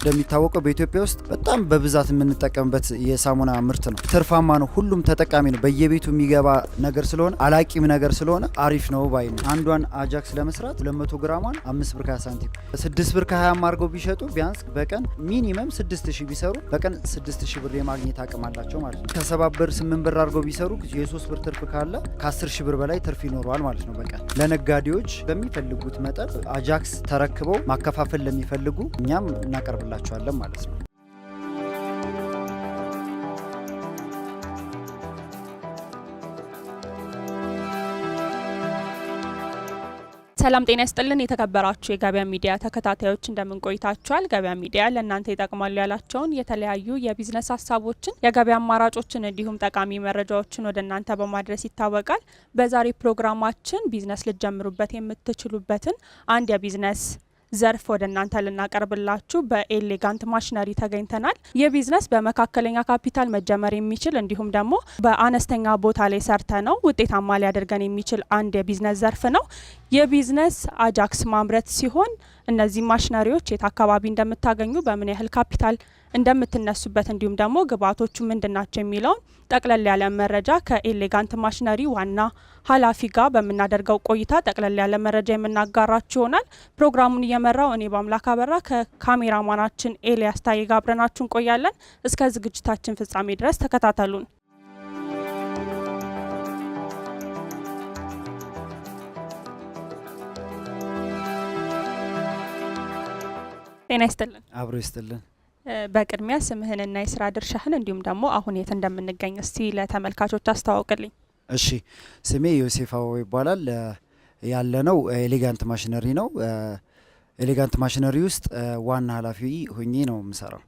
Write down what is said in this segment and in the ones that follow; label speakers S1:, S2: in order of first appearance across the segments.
S1: እንደሚታወቀው በኢትዮጵያ ውስጥ በጣም በብዛት የምንጠቀምበት የሳሙና ምርት ነው። ትርፋማ ነው፣ ሁሉም ተጠቃሚ ነው። በየቤቱ የሚገባ ነገር ስለሆነ አላቂም ነገር ስለሆነ አሪፍ ነው ባይ ነው። አንዷን አጃክስ ለመስራት 200 ግራሟን 5 ብር ከ20 ሳንቲም 6 ብር ከ20 አድርገው ቢሸጡ ቢያንስ በቀን ሚኒመም 6000 ቢሰሩ በቀን 6000 ብር የማግኘት አቅም አላቸው ማለት ነው። ከ7 ብር 8 ብር አድርገው ቢሰሩ የ3 ብር ትርፍ ካለ ከ10000 ብር በላይ ትርፍ ይኖረዋል ማለት ነው በቀን። ለነጋዴዎች በሚፈልጉት መጠን አጃክስ ተረክበው ማከፋፈል ለሚፈልጉ እኛም እናቀርብላቸዋለን ማለት ነው።
S2: ሰላም ጤና ይስጥልን። የተከበራችሁ የገበያ ሚዲያ ተከታታዮች እንደምን ቆይታችኋል? ገበያ ሚዲያ ለእናንተ ይጠቅማሉ ያላቸውን የተለያዩ የቢዝነስ ሀሳቦችን፣ የገበያ አማራጮችን እንዲሁም ጠቃሚ መረጃዎችን ወደ እናንተ በማድረስ ይታወቃል። በዛሬ ፕሮግራማችን ቢዝነስ ልትጀምሩበት የምትችሉበትን አንድ የቢዝነስ ዘርፍ ወደ እናንተ ልናቀርብላችሁ በኤሌጋንት ማሽነሪ ተገኝተናል። ይህ ቢዝነስ በመካከለኛ ካፒታል መጀመር የሚችል እንዲሁም ደግሞ በአነስተኛ ቦታ ላይ ሰርተ ነው ውጤታማ ሊያደርገን የሚችል አንድ የቢዝነስ ዘርፍ ነው። የቢዝነስ አጃክስ ማምረት ሲሆን እነዚህ ማሽነሪዎች የት አካባቢ እንደምታገኙ፣ በምን ያህል ካፒታል እንደምትነሱበት እንዲሁም ደግሞ ግብአቶቹ ምንድናቸው የሚለውን ጠቅለል ያለ መረጃ ከኤሌጋንት ማሽነሪ ዋና ኃላፊ ጋር በምናደርገው ቆይታ ጠቅለል ያለ መረጃ የምናጋራችሁ ይሆናል። ፕሮግራሙን እየመራው እኔ በአምላክ አበራ ከካሜራማናችን ኤልያስ ታዬ ጋር አብረናችሁ እንቆያለን። እስከ ዝግጅታችን ፍጻሜ ድረስ ተከታተሉን። ጤና ይስጥልን።
S1: አብሮ ይስጥልን።
S2: በቅድሚያ ስምህንና የስራ ድርሻህን እንዲሁም ደግሞ አሁን የት እንደምንገኝ እስቲ ለተመልካቾች አስተዋውቅልኝ።
S1: እሺ፣ ስሜ ዮሴፍ አበባ ይባላል። ያለነው ኤሌጋንት ማሽነሪ ነው። ኤሌጋንት ማሽነሪ ውስጥ ዋና ኃላፊ ሆኜ ነው የምሰራው።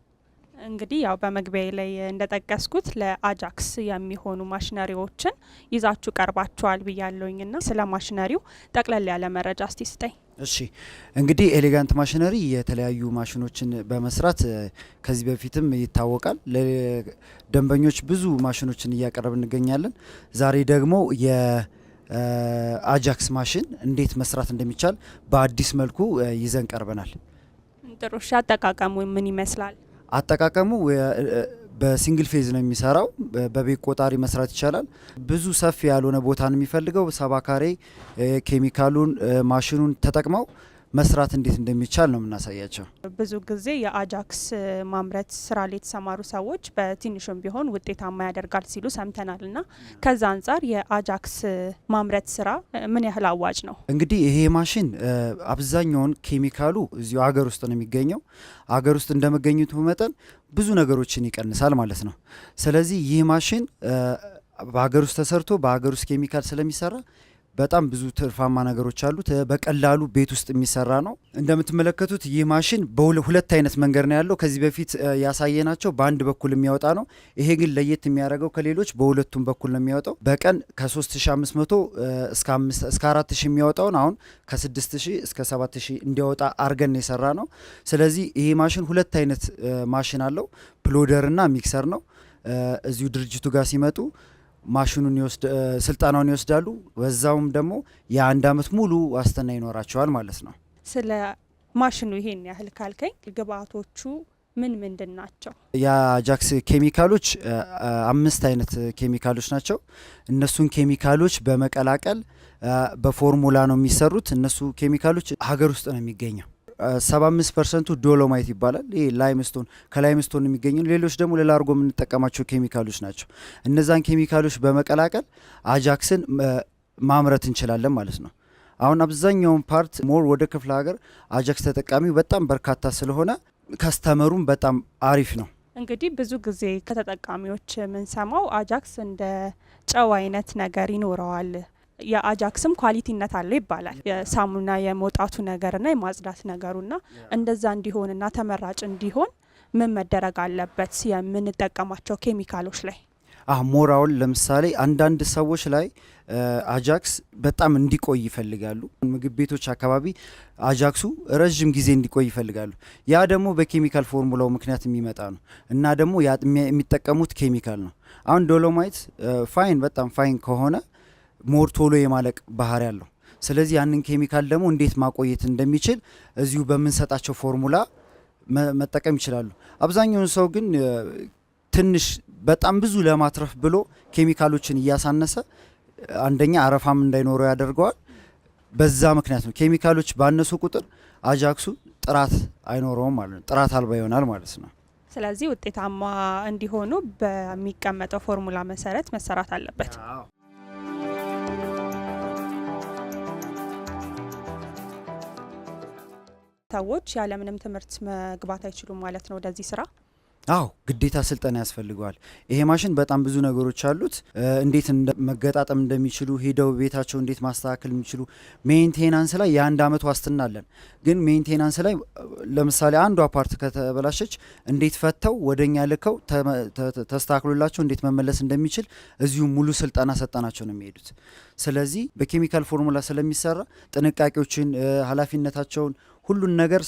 S2: እንግዲህ ያው በመግቢያ ላይ እንደጠቀስኩት ለአጃክስ የሚሆኑ ማሽነሪዎችን ይዛችሁ ቀርባችኋል ብያለሁኝና ስለ ማሽነሪው ጠቅለል ያለ መረጃ እስቲ ስጠኝ።
S1: እሺ፣ እንግዲህ ኤሌጋንት ማሽነሪ የተለያዩ ማሽኖችን በመስራት ከዚህ በፊትም ይታወቃል። ለደንበኞች ብዙ ማሽኖችን እያቀረብ እንገኛለን። ዛሬ ደግሞ የአጃክስ ማሽን እንዴት መስራት እንደሚቻል በአዲስ መልኩ ይዘን ቀርበናል።
S2: ጥሩ። እሺ፣ አጠቃቀሙ ምን ይመስላል?
S1: አጠቃቀሙ በሲንግል ፌዝ ነው የሚሰራው። በቤት ቆጣሪ መስራት ይቻላል። ብዙ ሰፊ ያልሆነ ቦታ ነው የሚፈልገው። 70 ካሬ ኬሚካሉን ማሽኑን ተጠቅመው መስራት እንዴት እንደሚቻል ነው የምናሳያቸው። ብዙ
S2: ጊዜ የአጃክስ ማምረት ስራ ላይ የተሰማሩ ሰዎች በትንሹም ቢሆን ውጤታማ ያደርጋል ሲሉ ሰምተናል እና ከዛ አንጻር የአጃክስ ማምረት ስራ ምን ያህል አዋጭ ነው?
S1: እንግዲህ ይሄ ማሽን አብዛኛውን ኬሚካሉ እዚሁ አገር ውስጥ ነው የሚገኘው። አገር ውስጥ እንደመገኘቱ መጠን ብዙ ነገሮችን ይቀንሳል ማለት ነው። ስለዚህ ይህ ማሽን በሀገር ውስጥ ተሰርቶ በሀገር ውስጥ ኬሚካል ስለሚሰራ በጣም ብዙ ትርፋማ ነገሮች አሉት። በቀላሉ ቤት ውስጥ የሚሰራ ነው። እንደምትመለከቱት ይህ ማሽን በሁለት አይነት መንገድ ነው ያለው። ከዚህ በፊት ያሳየናቸው በአንድ በኩል የሚያወጣ ነው። ይሄ ግን ለየት የሚያደርገው ከሌሎች በሁለቱም በኩል ነው የሚያወጣው። በቀን ከ3500 እስከ 4000 የሚያወጣውን አሁን ከ6000 እስከ 7000 እንዲያወጣ አርገን የሰራ ነው። ስለዚህ ይሄ ማሽን ሁለት አይነት ማሽን አለው። ፕሎደር እና ሚክሰር ነው። እዚሁ ድርጅቱ ጋር ሲመጡ ማሽኑን ስልጠናውን ይወስዳሉ። በዛውም ደግሞ የ1 አመት ሙሉ ዋስትና ይኖራቸዋል ማለት ነው።
S2: ስለ ማሽኑ ይሄን ያህል ካልከኝ ግብአቶቹ ምን ምንድን ናቸው?
S1: የአጃክስ ኬሚካሎች 5 አይነት ኬሚካሎች ናቸው። እነሱን ኬሚካሎች በመቀላቀል በፎርሙላ ነው የሚሰሩት። እነሱ ኬሚካሎች ሀገር ውስጥ ነው የሚገኘው። 75% ዶሎማይት ይባላል። ይሄ ላይምስቶን ከላይምስቶን የሚገኙ፣ ሌሎች ደግሞ ለላርጎ የምንጠቀማቸው ኬሚካሎች ናቸው። እነዛን ኬሚካሎች በመቀላቀል አጃክስን ማምረት እንችላለን ማለት ነው። አሁን አብዛኛውን ፓርት ሞር ወደ ክፍለ ሀገር አጃክስ ተጠቃሚው በጣም በርካታ ስለሆነ ከስተመሩም በጣም አሪፍ ነው።
S2: እንግዲህ ብዙ ጊዜ ከተጠቃሚዎች የምንሰማው አጃክስ እንደ ጨው አይነት ነገር ይኖረዋል፣ የአጃክስም ኳሊቲነት አለው ይባላል። የሳሙና የመውጣቱ ነገርና የማጽዳት ነገሩና እንደዛ እንዲሆንና ተመራጭ እንዲሆን ምን መደረግ አለበት የምንጠቀማቸው ኬሚካሎች ላይ?
S1: ሞራውን ለምሳሌ አንዳንድ ሰዎች ላይ አጃክስ በጣም እንዲቆይ ይፈልጋሉ። ምግብ ቤቶች አካባቢ አጃክሱ ረጅም ጊዜ እንዲቆይ ይፈልጋሉ። ያ ደግሞ በኬሚካል ፎርሙላው ምክንያት የሚመጣ ነው እና ደግሞ የሚጠቀሙት ኬሚካል ነው። አሁን ዶሎማይት ፋይን በጣም ፋይን ከሆነ ሞር ቶሎ የማለቅ ባህሪ ያለው። ስለዚህ ያንን ኬሚካል ደግሞ እንዴት ማቆየት እንደሚችል እዚሁ በምንሰጣቸው ፎርሙላ መጠቀም ይችላሉ። አብዛኛውን ሰው ግን ትንሽ በጣም ብዙ ለማትረፍ ብሎ ኬሚካሎችን እያሳነሰ አንደኛ አረፋም እንዳይኖረው ያደርገዋል። በዛ ምክንያት ነው ኬሚካሎች ባነሱ ቁጥር አጃክሱ ጥራት አይኖረውም ማለት ነው፣ ጥራት አልባ ይሆናል ማለት ነው።
S2: ስለዚህ ውጤታማ እንዲሆኑ በሚቀመጠው ፎርሙላ መሰረት መሰራት አለበት። ሰዎች ያለምንም ትምህርት መግባት አይችሉም ማለት ነው ወደዚህ ስራ?
S1: አዎ ግዴታ ስልጠና ያስፈልገዋል። ይሄ ማሽን በጣም ብዙ ነገሮች አሉት። እንዴት መገጣጠም እንደሚችሉ ሄደው ቤታቸው እንዴት ማስተካከል የሚችሉ ሜንቴናንስ ላይ የ1 አመት ዋስትና አለን። ግን ሜንቴናንስ ላይ ለምሳሌ አንዷ ፓርት ከተበላሸች እንዴት ፈተው ወደኛ ልከው ተስተካክሎላቸው እንዴት መመለስ እንደሚችል እዚሁ ሙሉ ስልጠና ሰጠናቸው ነው የሚሄዱት። ስለዚህ በኬሚካል ፎርሙላ ስለሚሰራ ጥንቃቄዎችን፣ ኃላፊነታቸውን ሁሉን ነገር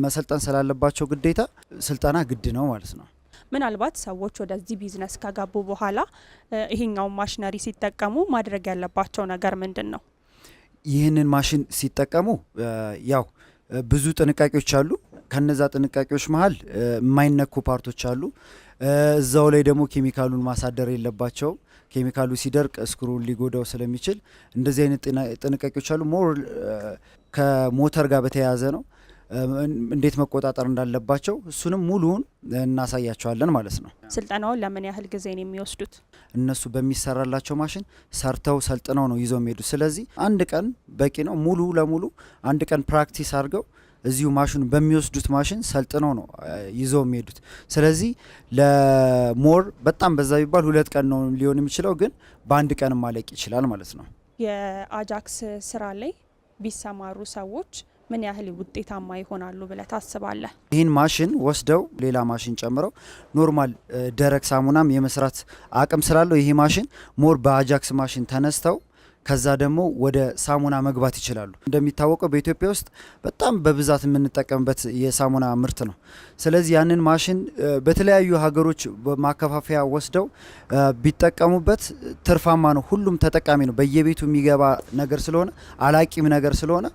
S1: መሰልጠን ስላለባቸው ግዴታ ስልጠና ግድ ነው ማለት ነው።
S2: ምናልባት ሰዎች ወደዚህ ቢዝነስ ከገቡ በኋላ ይሄኛው ማሽነሪ ሲጠቀሙ ማድረግ ያለባቸው ነገር ምንድን ነው?
S1: ይህንን ማሽን ሲጠቀሙ ያው ብዙ ጥንቃቄዎች አሉ። ከነዛ ጥንቃቄዎች መሀል የማይነኩ ፓርቶች አሉ። እዛው ላይ ደግሞ ኬሚካሉን ማሳደር የለባቸውም። ኬሚካሉ ሲደርቅ ስክሩን ሊጎዳው ስለሚችል እንደዚህ አይነት ጥንቃቄዎች አሉ። ሞር ከሞተር ጋር በተያያዘ ነው። እንዴት መቆጣጠር እንዳለባቸው እሱንም ሙሉውን እናሳያቸዋለን ማለት ነው።
S2: ስልጠናውን ለምን ያህል ጊዜ ነው የሚወስዱት?
S1: እነሱ በሚሰራላቸው ማሽን ሰርተው ሰልጥነው ነው ይዘው የሚሄዱት። ስለዚህ 1 ቀን በቂ ነው። ሙሉ ለሙሉ 1 ቀን ፕራክቲስ አድርገው እዚሁ ማሽኑ በሚወስዱት ማሽን ሰልጥነው ነው ይዘው የሚሄዱት። ስለዚህ ለሞር በጣም በዛ ቢባል 2 ቀን ነው ሊሆን የሚችለው፣ ግን በ1 ቀን ማለቅ ይችላል ማለት ነው።
S2: የአጃክስ ስራ ላይ ቢሰማሩ ሰዎች ምን ያህል ውጤታማ ይሆናሉ ብለህ ታስባለህ?
S1: ይህን ማሽን ወስደው ሌላ ማሽን ጨምረው ኖርማል ደረቅ ሳሙናም የመስራት አቅም ስላለው ይሄ ማሽን ሞር በአጃክስ ማሽን ተነስተው ከዛ ደግሞ ወደ ሳሙና መግባት ይችላሉ። እንደሚታወቀው በኢትዮጵያ ውስጥ በጣም በብዛት የምንጠቀምበት የሳሙና ምርት ነው። ስለዚህ ያንን ማሽን በተለያዩ ሀገሮች ማከፋፈያ ወስደው ቢጠቀሙበት ትርፋማ ነው። ሁሉም ተጠቃሚ ነው። በየቤቱ የሚገባ ነገር ስለሆነ አላቂም ነገር ስለሆነ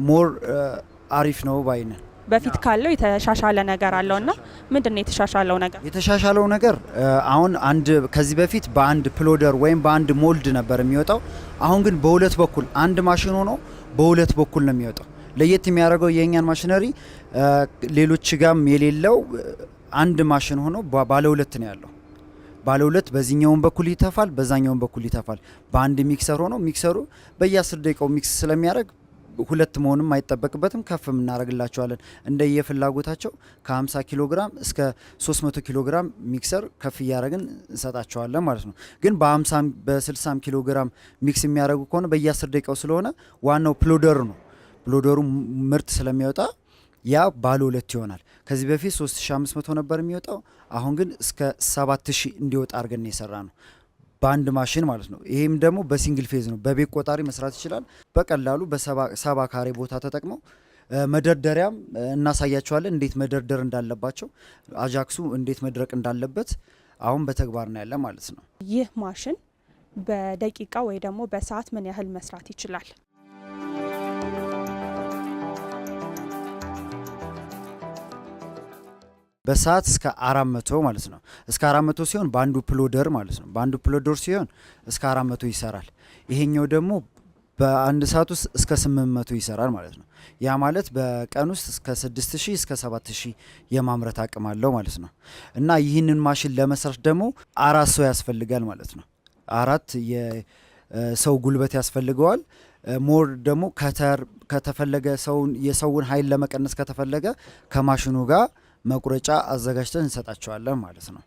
S1: ሞር አሪፍ ነው ባይነን።
S2: በፊት ካለው የተሻሻለ ነገር አለውና ምንድነው የተሻሻለው ነገር?
S1: የተሻሻለው ነገር አሁን ከዚህ በፊት በአንድ ፕሎደር ወይም በአንድ ሞልድ ነበር የሚወጣው። አሁን ግን በሁለት በኩል አንድ ማሽን ሆኖ በሁለት በኩል ነው የሚወጣው። ለየት የሚያደርገው የኛን ማሽነሪ ሌሎች ጋም የሌለው አንድ ማሽን ሆኖ ባለ ሁለት ነው ያለው። ባለ ሁለት በዚህኛውን በኩል ይተፋል፣ በዛኛውን በኩል ይተፋል። በአንድ ሚክሰር ሆኖ ሚክሰሩ በየ10 ደቂቃው ሚክስ ስለሚያደርግ ሁለት መሆንም አይጠበቅበትም። ከፍ እናደርግላቸዋለን እንደየፍላጎታቸው ከ50 ኪሎ ግራም እስከ 300 ኪሎ ግራም ሚክሰር ከፍ እያደረግን እንሰጣቸዋለን ማለት ነው። ግን በ50 በ60 ኪሎ ግራም ሚክስ የሚያደርጉ ከሆነ በየ10 ደቂቃው ስለሆነ ዋናው ፕሎደሩ ነው። ፕሎደሩ ምርት ስለሚያወጣ ያ ባለ ሁለት ይሆናል። ከዚህ በፊት 3500 ነበር የሚወጣው። አሁን ግን እስከ 7000 እንዲወጣ አድርገን የሰራ ነው በአንድ ማሽን ማለት ነው። ይሄም ደግሞ በሲንግል ፌዝ ነው። በቤት ቆጣሪ መስራት ይችላል በቀላሉ በሰባ ካሬ ቦታ ተጠቅመው። መደርደሪያም እናሳያቸዋለን እንዴት መደርደር እንዳለባቸው፣ አጃክሱ እንዴት መድረቅ እንዳለበት አሁን በተግባር ነው ያለ ማለት ነው።
S2: ይህ ማሽን በደቂቃ ወይ ደግሞ በሰዓት ምን ያህል መስራት ይችላል?
S1: በሰዓት እስከ 400 ማለት ነው። እስከ 400 ሲሆን በአንዱ ፕሎደር ማለት ነው። በአንዱ ፕሎደር ሲሆን እስከ 400 ይሰራል። ይሄኛው ደግሞ በአንድ ሰዓት ውስጥ እስከ 800 ይሰራል ማለት ነው። ያ ማለት በቀን ውስጥ እስከ 6000 እስከ 7000 የማምረት አቅም አለው ማለት ነው። እና ይህንን ማሽን ለመስራት ደግሞ 4 ሰው ያስፈልጋል ማለት ነው። 4 የሰው ጉልበት ያስፈልገዋል። ሞር ደግሞ ከተፈለገ የሰውን ኃይል ለመቀነስ ከተፈለገ ከማሽኑ ጋር መቁረጫ አዘጋጅተን እንሰጣቸዋለን ማለት ነው።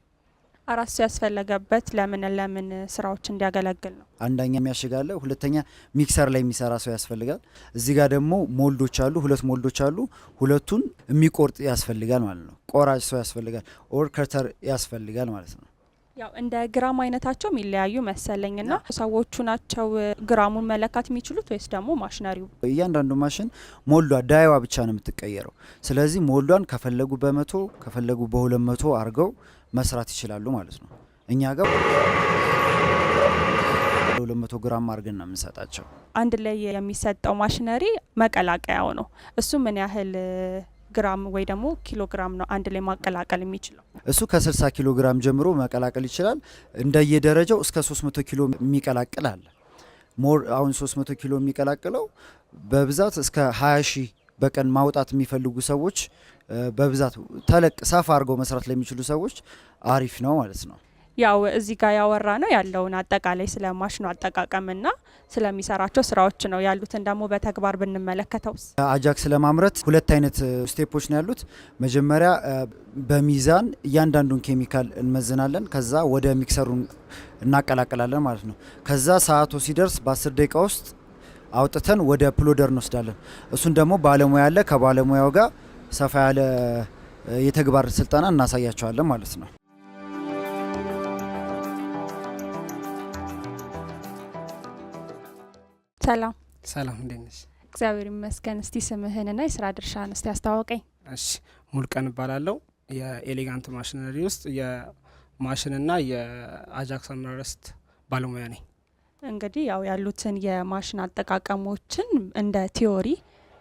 S2: 4 ሰው ያስፈለገበት ለምን ስራዎች እንዲያገለግል ነው?
S1: አንደኛ የሚያሽጋለ፣ ሁለተኛ ሚክሰር ላይ የሚሰራ ሰው ያስፈልጋል። እዚህ ጋር ደግሞ ሞልዶች አሉ፣ 2 ሞልዶች አሉ። ሁለቱን የሚቆርጥ ያስፈልጋል ማለት ነው። ቆራጭ ሰው ያስፈልጋል፣ ኦር ከተር ያስፈልጋል ማለት ነው።
S2: ያው እንደ ግራም አይነታቸው የሚለያዩ መሰለኝና ሰዎቹ ናቸው ግራሙን መለካት የሚችሉት ወይስ ደግሞ ማሽነሪው?
S1: እያንዳንዱ ማሽን ሞልዷ ዳይዋ ብቻ ነው የምትቀየረው። ስለዚህ ሞልዷን ከፈለጉ በ100 ከፈለጉ በ200 አድርገው መስራት ይችላሉ ማለት ነው። እኛ ጋር 200 ግራም አድርገን ነው የምንሰጣቸው።
S2: አንድ ላይ የሚሰጠው ማሽነሪ መቀላቀያው ነው። እሱ ምን ያህል ግራም ወይ ደግሞ ኪሎ ግራም ነው አንድ ላይ ማቀላቀል የሚችለው?
S1: እሱ ከ60 ኪሎ ግራም ጀምሮ መቀላቀል ይችላል። እንደየደረጃው እስከ 300 ኪሎ የሚቀላቅል አለ። ሞር አሁን 300 ኪሎ የሚቀላቅለው በብዛት እስከ 20 ሺህ በቀን ማውጣት የሚፈልጉ ሰዎች በብዛት ተለቅ ሰፋ አድርገው መስራት ለሚችሉ ሰዎች አሪፍ ነው ማለት ነው።
S2: ያው እዚህ ጋር ያወራ ነው ያለውን አጠቃላይ ስለ ማሽኑ አጠቃቀምና ስለሚሰራቸው ስራዎች ነው። ያሉትን ደግሞ በተግባር ብንመለከተውስ?
S1: አጃክስ ለማምረት ሁለት አይነት ስቴፖች ነው ያሉት። መጀመሪያ በሚዛን እያንዳንዱን ኬሚካል እንመዝናለን። ከዛ ወደ ሚክሰሩን እናቀላቅላለን ማለት ነው። ከዛ ሰዓቱ ሲደርስ በ10 ደቂቃ ውስጥ አውጥተን ወደ ፕሎደር እንወስዳለን። እሱን ደግሞ ባለሙያ አለ። ከባለሙያው ጋር ሰፋ ያለ የተግባር ስልጠና እናሳያቸዋለን ማለት ነው።
S2: ሰላም
S3: ሰላም፣ እንዴት ነሽ?
S2: እግዚአብሔር ይመስገን። እስቲ ስምህንና የስራ ድርሻህን እስቲ አስተዋውቀኝ።
S3: እሺ፣ ሙልቀን እባላለሁ። የኤሌጋንት ማሽነሪ ውስጥ የማሽንና የአጃክስ አምራረስት ባለሙያ ነኝ።
S2: እንግዲህ ያው ያሉትን የማሽን አጠቃቀሞችን እንደ ቲዮሪ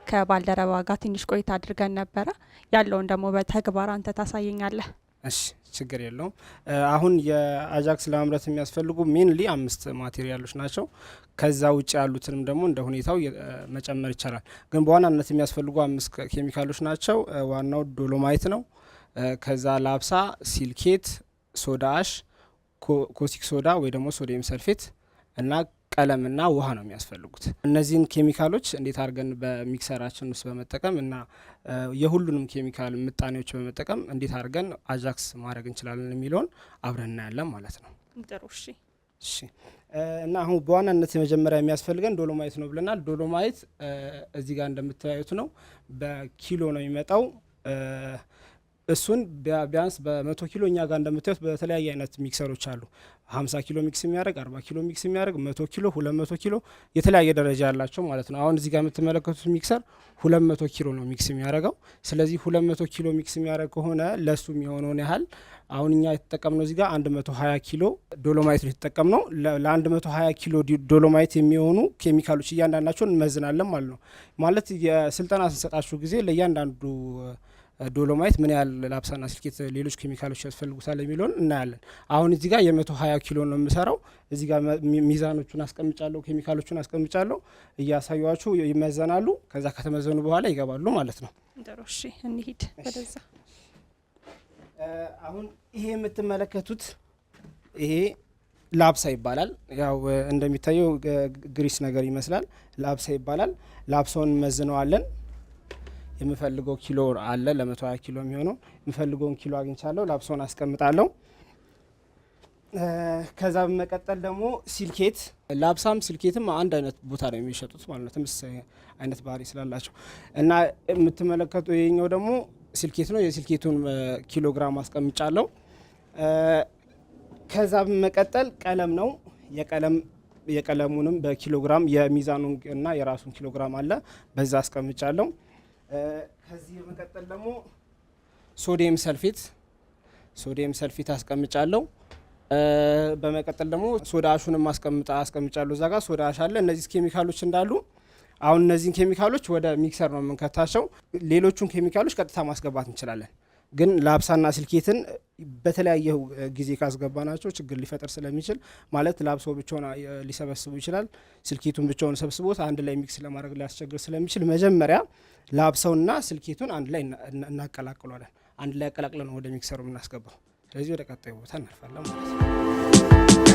S2: ከባልደረባ ጋር ትንሽ ቆይታ አድርገን ነበረ። ያለውን ደግሞ በተግባር አንተ ታሳየኛለህ።
S3: እሺ፣ ችግር የለውም። አሁን የአጃክስ ለማምረት የሚያስፈልጉ ሜንሊ 5 ማቴሪያሎች ናቸው። ከዛ ውጭ ያሉትንም ደግሞ እንደ ሁኔታው መጨመር ይቻላል። ግን በዋናነት የሚያስፈልጉ 5 ኬሚካሎች ናቸው። ዋናው ዶሎማይት ነው። ከዛ ላብሳ፣ ሲልኬት፣ ሶዳ አሽ፣ ኮሲክ ሶዳ ወይ ደግሞ ሶዲየም ሰልፌት እና ቀለምና ውሃ ነው የሚያስፈልጉት። እነዚህን ኬሚካሎች እንዴት አድርገን በሚክሰራችን ውስጥ በመጠቀም እና የሁሉንም ኬሚካል ምጣኔዎች በመጠቀም እንዴት አድርገን አጃክስ ማድረግ እንችላለን የሚለውን አብረን እናያለን ማለት ነው።
S2: ጥሩ።
S3: እሺ። እና አሁን በዋናነት የመጀመሪያ የሚያስፈልገን ዶሎማይት ነው ብለናል። ዶሎማይት እዚህ ጋር እንደምታዩት ነው፣ በኪሎ ነው የሚመጣው። እሱን ቢያንስ በ100 ኪሎ እኛ ጋር እንደምታዩት በተለያየ አይነት ሚክሰሮች አሉ። 50 ኪሎ ሚክስ የሚያደርግ፣ 40 ኪሎ ሚክስ የሚያደርግ፣ 100 ኪሎ፣ 200 ኪሎ የተለያየ ደረጃ ያላቸው ማለት ነው። አሁን እዚህ ጋር የምትመለከቱት ሚክሰር 200 ኪሎ ነው ሚክስ የሚያደርገው። ስለዚህ 200 ኪሎ ሚክስ የሚያደርግ ከሆነ ለሱ የሚሆነውን ያህል አሁን እኛ የተጠቀምነው እዚህ ጋር 120 ኪሎ ዶሎማይት ነው የተጠቀምነው። ለ120 ኪሎ ዶሎማይት የሚሆኑ ኬሚካሎች እያንዳንዳቸውን እንመዝናለን ማለት ነው። ማለት የስልጠና ስንሰጣችሁ ጊዜ ለእያንዳንዱ ዶሎማይት ምን ያህል ላብሳና ሲልኬት ሌሎች ኬሚካሎች ያስፈልጉታል የሚለውን እናያለን። አሁን እዚህ ጋር የ120 ኪሎ ነው የምሰራው። እዚህ ጋር ሚዛኖቹን አስቀምጫለሁ፣ ኬሚካሎቹን አስቀምጫለሁ። እያሳዩዋችሁ ይመዘናሉ። ከዛ ከተመዘኑ በኋላ ይገባሉ ማለት ነው።
S2: ጥሩ። እሺ፣ እንሂድ ወደዛ።
S3: አሁን ይሄ የምትመለከቱት ይሄ ላብሳ ይባላል። ያው እንደሚታየው ግሪስ ነገር ይመስላል። ላብሳ ይባላል። ላብሳውን እንመዝነዋለን። የምፈልገው ኪሎ አለ፣ ለ120 ኪሎ የሚሆነው የምፈልገውን ኪሎ አግኝቻለሁ። ላብሳውን አስቀምጣለሁ። ከዛ በመቀጠል ደግሞ ሲልኬት፣ ላብሳም ሲልኬትም አንድ አይነት ቦታ ነው የሚሸጡት ማለት ነው። ተመሳሳይ አይነት ባህሪ ስላላቸው እና የምትመለከቱ ይሄኛው ደግሞ ሲልኬት ነው። የሲልኬቱን ኪሎግራም አስቀምጫለሁ። ከዛ በመቀጠል ቀለም ነው። የቀለሙንም በኪሎግራም የሚዛኑን እና የራሱን ኪሎግራም አለ፣ በዛ አስቀምጫለሁ። ከዚህ በመቀጠል ደግሞ ሶዲየም ሰልፌት አስቀምጫለሁ። በመቀጠል ደግሞ ሶዳ አሹንም አስቀምጫለሁ። እዛ ጋር ሶዳ አሽ አለ። እነዚህ ኬሚካሎች እንዳሉ አሁን እነዚህን ኬሚካሎች ወደ ሚክሰር ነው የምንከታቸው። ሌሎቹን ኬሚካሎች ቀጥታ ማስገባት እንችላለን፣ ግን ላብሳና ሲልኬትን በተለያየ ጊዜ ካስገባናቸው ችግር ሊፈጠር ስለሚችል ማለት ላብሳው ብቻውን ሊሰበስቡ ይችላል፣ ሲልኬቱን ብቻውን ሰብስቦት አንድ ላይ ሚክስ ለማድረግ ሊያስቸግር ስለሚችል መጀመሪያ ላብሳውና ሲልኬቱን አንድ ላይ እናቀላቅሏለን። አንድ ላይ አቀላቅለን ነው ወደ ሚክሰሩ የምናስገባው። ስለዚህ ወደ ቀጣዩ ቦታ እናልፋለን ማለት ነው።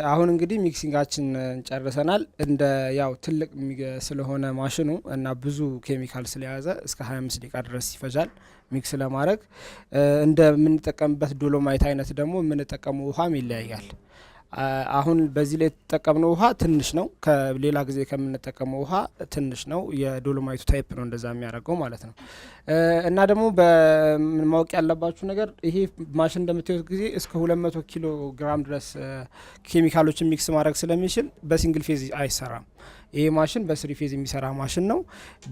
S3: አሁን እንግዲህ ሚክሲንጋችን ጨርሰናል። እንደ ያው ትልቅ ስለሆነ ማሽኑ እና ብዙ ኬሚካል ስለያዘ እስከ 25 ደቂቃ ድረስ ይፈጃል ሚክስ ለማድረግ። እንደምንጠቀምበት ዶሎማይት አይነት ደግሞ የምንጠቀመው ውሃም ይለያያል። አሁን በዚህ ላይ የተጠቀምነው ውሃ ትንሽ ነው፣ ከሌላ ጊዜ ከምንጠቀመው ውሃ ትንሽ ነው። የዶሎማይቱ ታይፕ ነው እንደዛ የሚያደርገው ማለት ነው። እና ደግሞ በማወቅ ያለባችሁ ነገር ይሄ ማሽን እንደምታዩት ጊዜ እስከ 200 ኪሎ ግራም ድረስ ኬሚካሎችን ሚክስ ማድረግ ስለሚችል በሲንግል ፌዝ አይሰራም። ይሄ ማሽን በስሪ ፌዝ የሚሰራ ማሽን ነው።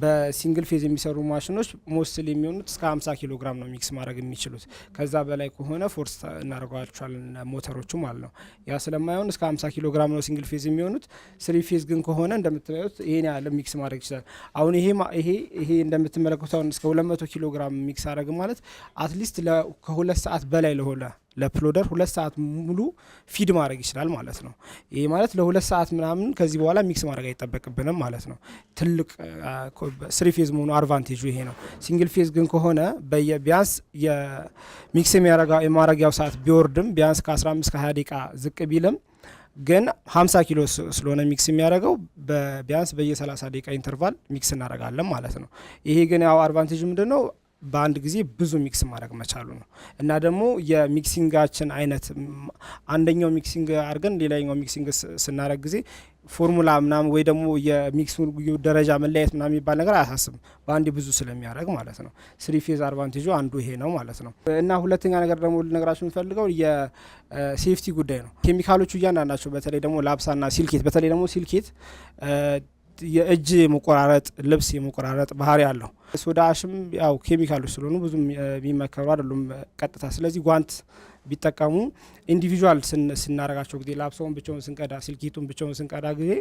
S3: በሲንግል ፌዝ የሚሰሩ ማሽኖች ሞስትሊ የሚሆኑት እስከ 50 ኪሎ ግራም ነው ሚክስ ማድረግ የሚችሉት። ከዛ በላይ ከሆነ ፎርስ እናደርገዋቸዋለን ሞተሮቹ ማለት ነው። ያ ስለማይሆን እስከ 50 ኪሎ ግራም ነው ሲንግል ፌዝ የሚሆኑት። ስሪ ፌዝ ግን ከሆነ እንደምታዩት ይሄን ያህል ሚክስ ማድረግ ይችላል። አሁን ይሄ እንደምትመለከቱት አሁን እስከ 200 ኪሎ ግራም ሚክስ አድረግ ማለት አትሊስት ከ2 ሰዓት በላይ ለሆነ ለፕሎደር 2 ሰዓት ሙሉ ፊድ ማድረግ ይችላል ማለት ነው። ይሄ ማለት ለ2 ሰዓት ምናምን ከዚህ በኋላ ሚክስ ማድረግ አይጠበቅብንም ማለት ነው። ትልቅ ስሪ ፌዝ መሆኑ አድቫንቴጁ ይሄ ነው። ሲንግል ፌዝ ግን ከሆነ ቢያንስ የሚክስ የማድረጊያው ሰዓት ቢወርድም ቢያንስ ከ15 ከ20 ደቂቃ ዝቅ ቢልም ግን 50 ኪሎ ስለሆነ ሚክስ የሚያደርገው ቢያንስ በየ30 ደቂቃ ኢንተርቫል ሚክስ እናደርጋለን ማለት ነው። ይሄ ግን ያው አድቫንቴጁ ምንድነው? በአንድ ጊዜ ብዙ ሚክስ ማድረግ መቻሉ ነው። እና ደግሞ የሚክሲንጋችን አይነት አንደኛው ሚክሲንግ አድርገን ሌላኛው ሚክሲንግ ስናደርግ ጊዜ ፎርሙላ ምናምን ወይ ደግሞ የሚክስ ደረጃ መለያየት ምናምን የሚባል ነገር አያሳስብም፣ በአንድ ብዙ ስለሚያደርግ ማለት ነው። ስሪ ፌዝ አድቫንቴጁ አንዱ ይሄ ነው ማለት ነው። እና ሁለተኛ ነገር ደግሞ ልነግራችሁ የምፈልገው የሴፍቲ ጉዳይ ነው። ኬሚካሎቹ እያንዳንዳቸው በተለይ ደግሞ ላብሳና ሲልኬት፣ በተለይ ደግሞ ሲልኬት የእጅ የመቆራረጥ ልብስ የመቆራረጥ ባህሪ አለው። ሶዳ አሽም ያው ኬሚካሎች ስለሆኑ ብዙም የሚመከሩ አይደሉም ቀጥታ። ስለዚህ ጓንት ቢጠቀሙ ኢንዲቪዥዋል ስናረጋቸው ጊዜ ላብሰውን ብቻውን ስንቀዳ ሲልኬቱን ብቻውን ስንቀዳ ጊዜ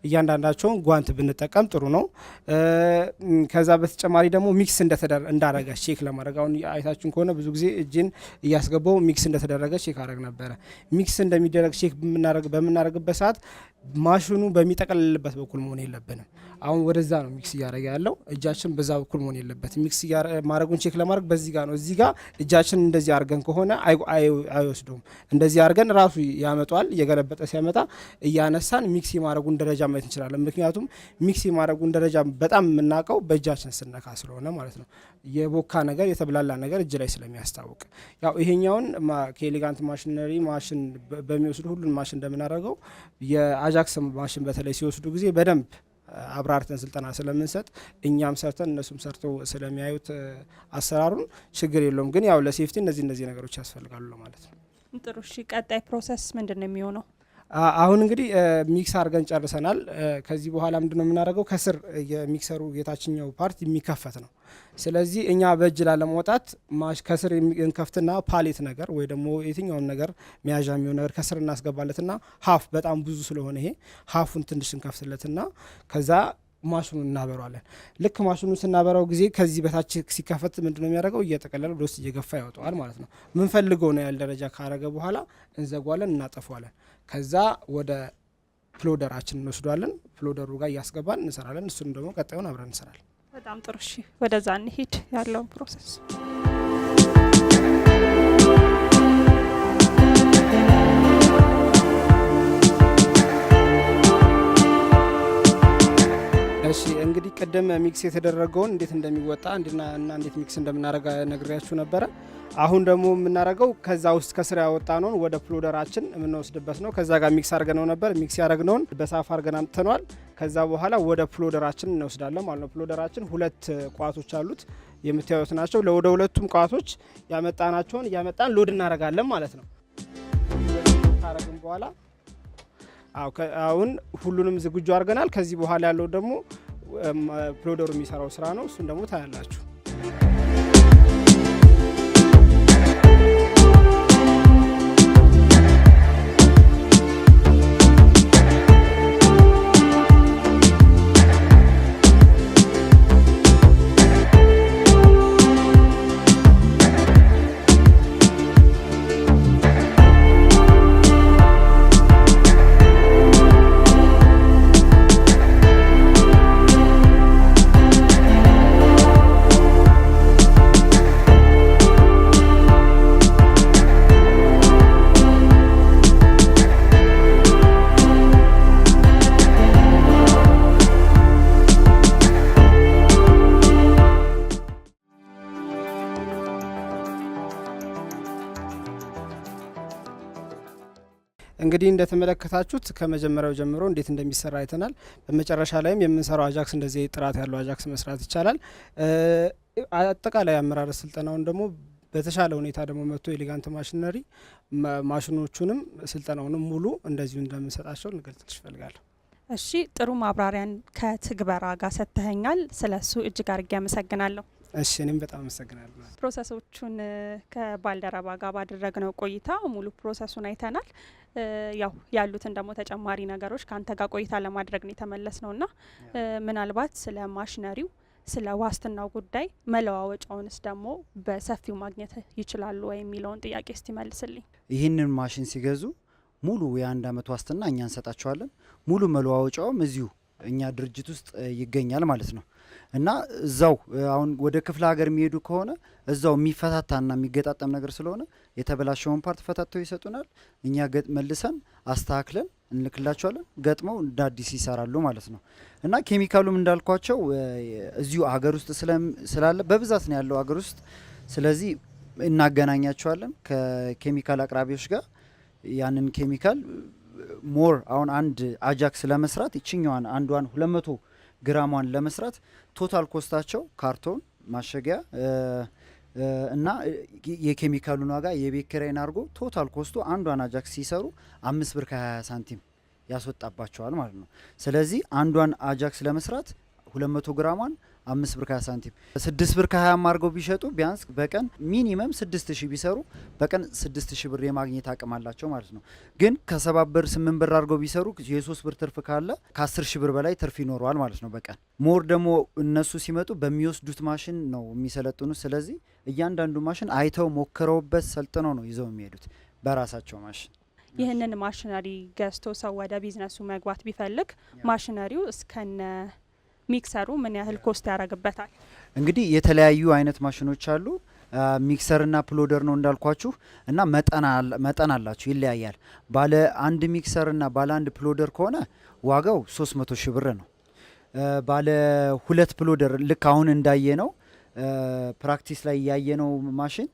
S3: እያንዳንዳቸውን ጓንት ብንጠቀም ጥሩ ነው። ከዛ በተጨማሪ ደግሞ ሚክስ እንዳረገ ቼክ ለማድረግ አሁን አይታችሁን ከሆነ ብዙ ጊዜ እጅን እያስገባው ሚክስ እንደተደረገ ቼክ አረግ ነበረ። ሚክስ እንደሚደረግ ቼክ በምናረግበት ሰዓት ማሽኑ በሚጠቀልልበት በኩል መሆን የለብንም። አሁን ወደዛ ነው ሚክስ እያደረገ ያለው፣ እጃችን በዛ በኩል መሆን የለበት። ሚክስ ማድረጉን ቼክ ለማድረግ በዚህ ጋር ነው። እዚህ ጋር እጃችን እንደዚህ አድርገን ከሆነ አይወስዱም። እንደዚህ አድርገን ራሱ ያመጣል። እየገለበጠ ሲያመጣ እያነሳን ሚክስ የማድረጉን ደረጃ ማየት እንችላለን። ምክንያቱም ሚክስ የማድረጉን ደረጃ በጣም የምናውቀው በእጃችን ስነካ ስለሆነ ማለት ነው። የቦካ ነገር የተብላላ ነገር እጅ ላይ ስለሚያስታውቅ ያው ይሄኛውን ከኤሌጋንት ማሽነሪ ማሽን በሚወስዱ ሁሉን ማሽን እንደምናደርገው የአጃክስ ማሽን በተለይ ሲወስዱ ጊዜ በደንብ አብራርተን ስልጠና ስለምንሰጥ እኛም ሰርተን እነሱም ሰርተው ስለሚያዩት አሰራሩን ችግር የለውም። ግን ያው ለሴፍቲ እነዚህ ነገሮች ያስፈልጋሉ ማለት ነው።
S2: ጥሩ። እሺ፣ ቀጣይ ፕሮሰስ ምንድን ነው የሚሆነው?
S3: አሁን እንግዲህ ሚክስ አድርገን ጨርሰናል። ከዚህ በኋላ ምንድነው የምናደርገው? ከስር የሚክሰሩ የታችኛው ፓርት የሚከፈት ነው። ስለዚህ እኛ በእጅ ላለመውጣት ከስር እንከፍትና ፓሌት ነገር ወይ ደግሞ የትኛውን ነገር መያዣ የሚሆን ነገር ከስር እናስገባለትና ሀፍ በጣም ብዙ ስለሆነ ይሄ ሀፉን ትንሽ እንከፍትለትና ከዛ ማሽኑን እናበራዋለን። ልክ ማሽኑን ስናበራው ጊዜ ከዚህ በታች ሲከፈት ምንድነው የሚያደርገው? እየጠቀለለ ወደ ውስጥ እየገፋ ያወጣዋል ማለት ነው። ምንፈልገው ነው ያል ደረጃ ካረገ በኋላ እንዘጓለን፣ እናጠፋዋለን። ከዛ ወደ ፕሎደራችን እንወስዷለን። ፕሎደሩ ጋር እያስገባን እንሰራለን። እሱንም ደግሞ ቀጣዩን አብረን እንሰራለን።
S2: በጣም ጥሩ። እሺ፣ ወደዛ እንሂድ ያለውን ፕሮሰስ። እሺ እንግዲህ ቅድም ሚክስ የተደረገውን እንዴት እንደሚወጣ እና እንዴት ሚክስ እንደምናደርግ ነግሬያችሁ ነበረ። አሁን ደግሞ የምናደርገው ከዛ ውስጥ ከስራ ያወጣነውን ወደ ፕሎደራችን የምንወስድበት ነው። ከዛ ጋር ሚክስ አድርገነው ነበር። ሚክስ ያደረግነውን በሳፋ አድርገን አምጥተነዋል። ከዛ በኋላ ወደ ፕሎደራችን እንወስዳለን ማለት ነው። ፕሎደራችን 2 ቋቶች አሉት የምታዩት ናቸው። ወደ 2ቱም ቋቶች ያመጣናቸውን እያመጣን ሎድ እናደርጋለን ማለት ነው። ካረግን በኋላ አሁን ሁሉንም ዝግጁ አድርገናል። ከዚህ በኋላ ያለው ደግሞ ፕሎደሩ የሚሰራው ስራ ነው። እሱን ደግሞ ታያላችሁ።
S3: እንግዲህ እንደተመለከታችሁት ከመጀመሪያው ጀምሮ እንዴት እንደሚሰራ አይተናል። በመጨረሻ ላይም የምንሰራው አጃክስ እንደዚህ ጥራት ያለው አጃክስ መስራት ይቻላል። አጠቃላይ አመራረት ስልጠናውን ደግሞ በተሻለ ሁኔታ ደግሞ መጥቶ ኤሌጋንት ማሽነሪ ማሽኖቹንም ስልጠናውንም ሙሉ እንደዚሁ እንደምንሰጣቸው ልገልጽልሽ እፈልጋለሁ።
S2: እሺ፣ ጥሩ ማብራሪያን ከትግበራ ጋር ሰጥተኸኛል። ስለሱ እጅግ አድርጌ አመሰግናለሁ።
S3: እሺ፣ እኔም በጣም አመሰግናለሁ።
S2: ፕሮሰሶቹን ከባልደረባ ጋር ባደረግነው ቆይታ ሙሉ ፕሮሰሱን አይተናል። ያው ያሉትን ደግሞ ተጨማሪ ነገሮች ከአንተ ጋር ቆይታ ለማድረግ ነው የተመለስ ነውና ምናልባት ስለ ማሽነሪው ስለ ዋስትናው ጉዳይ መለዋወጫውንስ ደግሞ በሰፊው ማግኘት ይችላሉ ወይ የሚለውን ጥያቄ እስቲ መልስልኝ።
S1: ይህንን ማሽን ሲገዙ ሙሉ የ1 አመት ዋስትና እኛ እንሰጣቸዋለን። ሙሉ መለዋወጫውም እዚሁ እኛ ድርጅት ውስጥ ይገኛል ማለት ነው እና እዛው አሁን ወደ ክፍለ ሀገር የሚሄዱ ከሆነ እዛው የሚፈታታና የሚገጣጠም ነገር ስለሆነ የተበላሸውን ፓርት ፈታተው ይሰጡናል። እኛ መልሰን አስተካክለን እንልክላቸዋለን። ገጥመው እንደ አዲስ ይሰራሉ ማለት ነው እና ኬሚካሉም እንዳልኳቸው እዚሁ ሀገር ውስጥ ስላለ በብዛት ነው ያለው ሀገር ውስጥ። ስለዚህ እናገናኛቸዋለን ከኬሚካል አቅራቢዎች ጋር ያንን ኬሚካል ሞር አሁን አንድ አጃክስ ለመስራት ይችኛዋን አንዷን 200 ግራሟን ለመስራት ቶታል ኮስታቸው ካርቶን ማሸጊያ እና የኬሚካሉን ዋጋ የቤት ኪራይን አድርጎ ቶታል ኮስቱ አንዷን አጃክስ ሲሰሩ 5 ብር ከ20 ሳንቲም ያስወጣባቸዋል ማለት ነው። ስለዚህ አንዷን አጃክስ ለመስራት 200 ግራሟን 5 ብር ከ20 ሳንቲም 6 ብር ከ20 አድርገው ቢሸጡ ቢያንስ በቀን ሚኒመም 6000 ቢሰሩ በቀን 6000 ብር የማግኘት አቅም አላቸው ማለት ነው። ግን ከ7 ብር 8 ብር አድርገው ቢሰሩ የ3 ብር ትርፍ ካለ ከ10 ሺህ ብር በላይ ትርፍ ይኖረዋል ማለት ነው በቀን። ሞር ደግሞ እነሱ ሲመጡ በሚወስዱት ማሽን ነው የሚሰለጥኑት። ስለዚህ እያንዳንዱ ማሽን አይተው ሞክረውበት ሰልጥነው ነው ይዘው የሚሄዱት በራሳቸው ማሽን።
S2: ይህንን ማሽነሪ ገዝቶ ሰው ወደ ቢዝነሱ መግባት ቢፈልግ ማሽነሪው እስከነ ሚክሰሩ ምን ያህል ኮስት ያደርግበታል?
S1: እንግዲህ የተለያዩ አይነት ማሽኖች አሉ። ሚክሰርና ፕሎደር ነው እንዳልኳችሁ እና መጠን አላቸው፣ ይለያያል። ባለ አንድ ሚክሰርና ባለ አንድ ፕሎደር ከሆነ ዋጋው 300 ሺህ ብር ነው። ባለ ሁለት ፕሎደር ልክ አሁን እንዳየነው ፕራክቲስ ላይ ያየነው ማሽን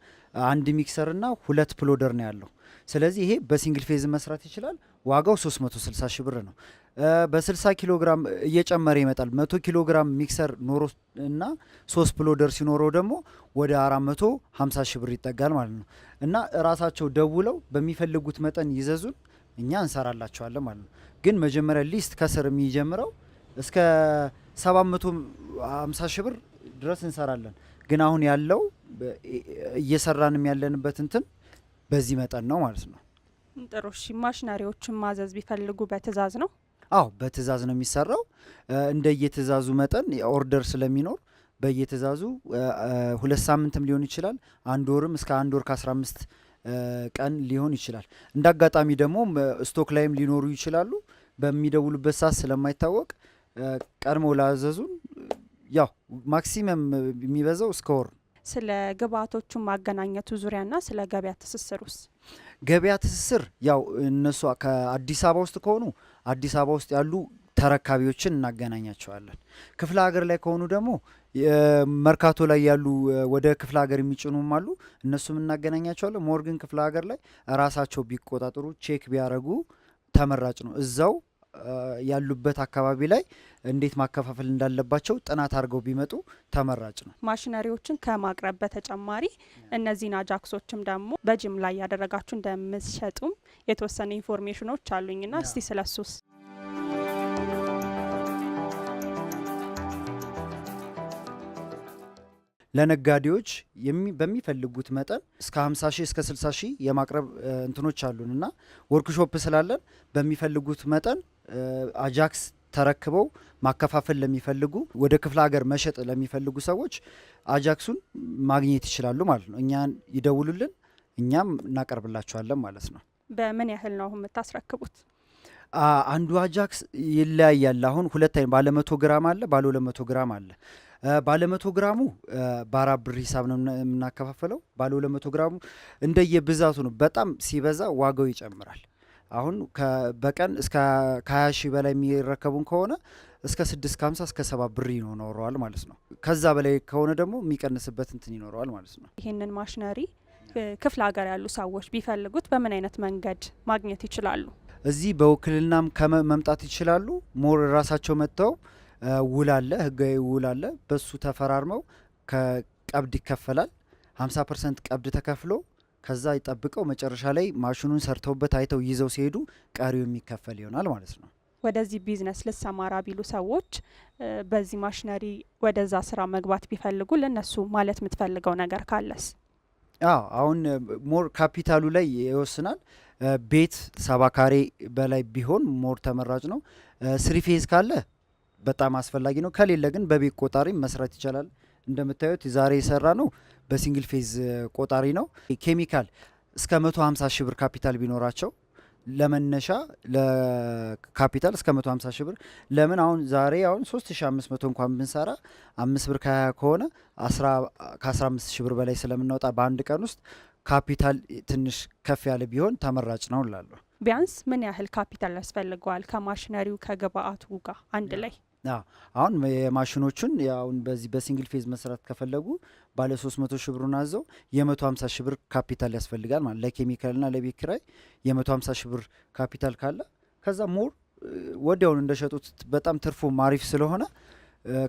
S1: አንድ ሚክሰርና 2 ፕሎደር ነው ያለው። ስለዚህ ይሄ በሲንግል ፌዝ መስራት ይችላል። ዋጋው 360 ሺህ ብር ነው። በ60 ኪሎ ግራም እየጨመረ ይመጣል። 100 ኪሎ ግራም ሚክሰር ኖሮ እና 3 ፕሎደር ሲኖረው ደግሞ ወደ 450 ሺህ ብር ይጠጋል ማለት ነው እና ራሳቸው ደውለው በሚፈልጉት መጠን ይዘዙን፣ እኛ እንሰራላቸዋለን ማለት ነው። ግን መጀመሪያ ሊስት ከስር የሚጀምረው እስከ 750 ሺህ ብር ድረስ እንሰራለን። ግን አሁን ያለው እየሰራንም ያለንበት እንትን በዚህ መጠን ነው ማለት ነው።
S2: ጥሩ። እሺ፣ ማሽነሪዎችን ማዘዝ ቢፈልጉ በትእዛዝ ነው?
S1: አዎ በትእዛዝ ነው የሚሰራው። እንደየትእዛዙ መጠን ኦርደር ስለሚኖር በየትእዛዙ 2 ሳምንትም ሊሆን ይችላል፣ 1 ወርም እስከ 1 ወር ከ15 ቀን ሊሆን ይችላል። እንደ አጋጣሚ ደግሞ ስቶክ ላይም ሊኖሩ ይችላሉ። በሚደውሉበት ሰዓት ስለማይታወቅ ቀድመው ላዘዙን ያው ማክሲመም የሚበዛው እስከ ወር።
S2: ስለ ግብአቶቹ ማገናኘቱ ዙሪያና ስለ ገበያ ትስስሩስ?
S1: ገበያ ትስስር ያው እነሱ ከአዲስ አበባ ውስጥ ከሆኑ አዲስ አበባ ውስጥ ያሉ ተረካቢዎችን እናገናኛቸዋለን። ክፍለ ሀገር ላይ ከሆኑ ደግሞ መርካቶ ላይ ያሉ ወደ ክፍለ ሀገር የሚጭኑም አሉ፣ እነሱም እናገናኛቸዋለን። ሞር ግን ክፍለ ሀገር ላይ ራሳቸው ቢቆጣጠሩ ቼክ ቢያደርጉ ተመራጭ ነው። እዛው ያሉበት አካባቢ ላይ እንዴት ማከፋፈል እንዳለባቸው ጥናት አድርገው ቢመጡ ተመራጭ ነው።
S2: ማሽነሪዎችን ከማቅረብ በተጨማሪ እነዚህን አጃክሶችም ደግሞ በጅምላ እያደረጋችሁ እንደምትሸጡም የተወሰነ ኢንፎርሜሽኖች አሉኝና እስቲ ስለሱስ?
S1: ለነጋዴዎች በሚፈልጉት መጠን እስከ 50 ሺህ እስከ 60 ሺህ የማቅረብ እንትኖች አሉን እና ወርክሾፕ ስላለን በሚፈልጉት መጠን አጃክስ ተረክበው ማከፋፈል ለሚፈልጉ ወደ ክፍለ ሀገር መሸጥ ለሚፈልጉ ሰዎች አጃክሱን ማግኘት ይችላሉ ማለት ነው። እኛን ይደውሉልን፣ እኛም እናቀርብላቸዋለን ማለት ነው።
S2: በምን ያህል ነው የምታስረክቡት?
S1: አንዱ አጃክስ ይለያያል። አሁን ሁለት አይነት ባለ 100 ግራም አለ፣ ባለ 200 ግራም አለ። ባለ 100 ግራሙ በ4 ብር ሂሳብ ነው የምናከፋፍለው። ባለ 200 ግራሙ እንደየ ብዛቱ ነው። በጣም ሲበዛ ዋጋው ይጨምራል። አሁን በቀን እስከ 20 ሺህ በላይ የሚረከቡን ከሆነ እስከ 650 እስከ 7 ብር ይኖረዋል ማለት ነው። ከዛ በላይ ከሆነ ደግሞ የሚቀንስበት እንትን ይኖረዋል ማለት ነው።
S2: ይህንን ማሽነሪ ክፍለ ሀገር ያሉ ሰዎች ቢፈልጉት በምን አይነት መንገድ ማግኘት ይችላሉ?
S1: እዚህ በውክልናም መምጣት ይችላሉ። ሞር ራሳቸው መጥተው ውል አለ፣ ህጋዊ ውል አለ። በሱ ተፈራርመው ከቀብድ ይከፈላል። 50% ቀብድ ተከፍሎ ከዛ ይጠብቀው መጨረሻ ላይ ማሽኑን ሰርተውበት አይተው ይዘው ሲሄዱ ቀሪው የሚከፈል ይሆናል ማለት ነው።
S2: ወደዚህ ቢዝነስ ልሰማራ ቢሉ ሰዎች በዚህ ማሽነሪ ወደዛ ስራ መግባት ቢፈልጉ ለነሱ ማለት የምትፈልገው ነገር ካለስ?
S1: አሁን ሞር ካፒታሉ ላይ ይወስናል። ቤት 70 ካሬ በላይ ቢሆን ሞር ተመራጭ ነው። ስሪ ፌዝ ካለ በጣም አስፈላጊ ነው። ከሌለ ግን በቤት ቆጣሪ መስራት ይቻላል። እንደምታዩት ዛሬ የሰራ ነው በሲንግል ፌዝ ቆጣሪ ነው። ኬሚካል እስከ 150 ሺህ ብር ካፒታል ቢኖራቸው ለመነሻ ለካፒታል እስከ 150 ሺህ ብር። ለምን አሁን ዛሬ 3500 እንኳን ብንሰራ 5 ብር ከ20 ከሆነ ከ15 ሺህ ብር በላይ ስለምናወጣ በአንድ ቀን ውስጥ ካፒታል ትንሽ ከፍ ያለ ቢሆን ተመራጭ ነው እላለሁ።
S2: ቢያንስ ምን ያህል ካፒታል ያስፈልገዋል ከማሽነሪው ከግብአቱ ጋር አንድ ላይ?
S1: አሁን የማሽኖቹን አሁን በዚህ በሲንግል ፌዝ መስራት ከፈለጉ ባለ 300 ሺህ ብሩን አዘው የ150 ሺህ ብር ካፒታል ያስፈልጋል ማለት ለኬሚካልና ለቤት ኪራይ የ150 ሺህ ብር ካፒታል ካለ ከዛ ሞር ወዲያውን እንደሸጡት በጣም ትርፉም አሪፍ ስለሆነ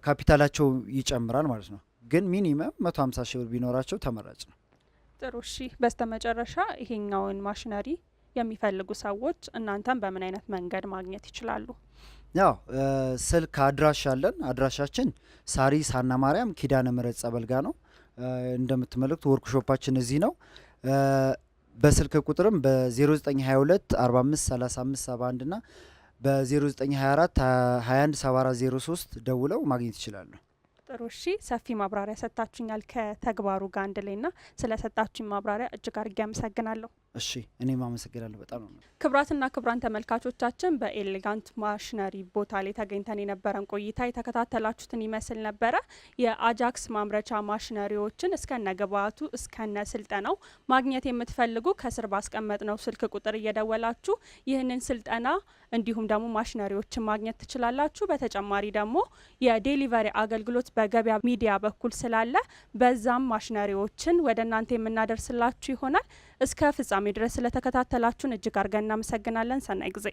S1: ካፒታላቸው ይጨምራል ማለት ነው። ግን ሚኒመም 150 ሺህ ብር ቢኖራቸው ተመራጭ ነው።
S2: ጥሩ። እሺ፣ በስተመጨረሻ ይሄኛውን ማሽነሪ የሚፈልጉ ሰዎች እናንተን በምን አይነት መንገድ ማግኘት ይችላሉ?
S1: ያው ስልክ አድራሻ አለን። አድራሻችን ሳሪስ ሀና ማርያም ኪዳነ ምህረት ጸበል ጋ ነው። እንደምትመለከቱ ወርክሾፓችን እዚህ ነው። በስልክ ቁጥርም በ0922 45 35 71 እና በ0924 21 7403 ደውለው ማግኘት ይችላሉ።
S2: ጥሩ። እሺ፣ ሰፊ ማብራሪያ ሰጥታችሁኛል ከተግባሩ ጋር አንድ ላይ ና ስለሰጣችሁኝ ማብራሪያ እጅግ አድርጌ አመሰግናለሁ።
S1: እሺ፣ እኔም አመሰግናለሁ በጣም ነው።
S2: ክቡራትና ክቡራን ተመልካቾቻችን በኤሌጋንት ማሽነሪ ቦታ ላይ ተገኝተን የነበረን ቆይታ የተከታተላችሁትን ይመስል ነበረ። የአጃክስ ማምረቻ ማሽነሪዎችን እስከነ ግብአቱ እስከነ ስልጠናው ማግኘት የምትፈልጉ ከስር ባስቀመጥነው ስልክ ቁጥር እየደወላችሁ ይህንን ስልጠና እንዲሁም ደግሞ ማሽነሪዎችን ማግኘት ትችላላችሁ። በተጨማሪ ደግሞ የዴሊቨሪ አገልግሎት በገበያ ሚዲያ በኩል ስላለ በዛም ማሽነሪዎችን ወደ እናንተ የምናደርስላችሁ ይሆናል። እስከ ፍጻሜ ድረስ ስለተከታተላችሁን እጅግ አድርገን እናመሰግናለን። ሰናይ ጊዜ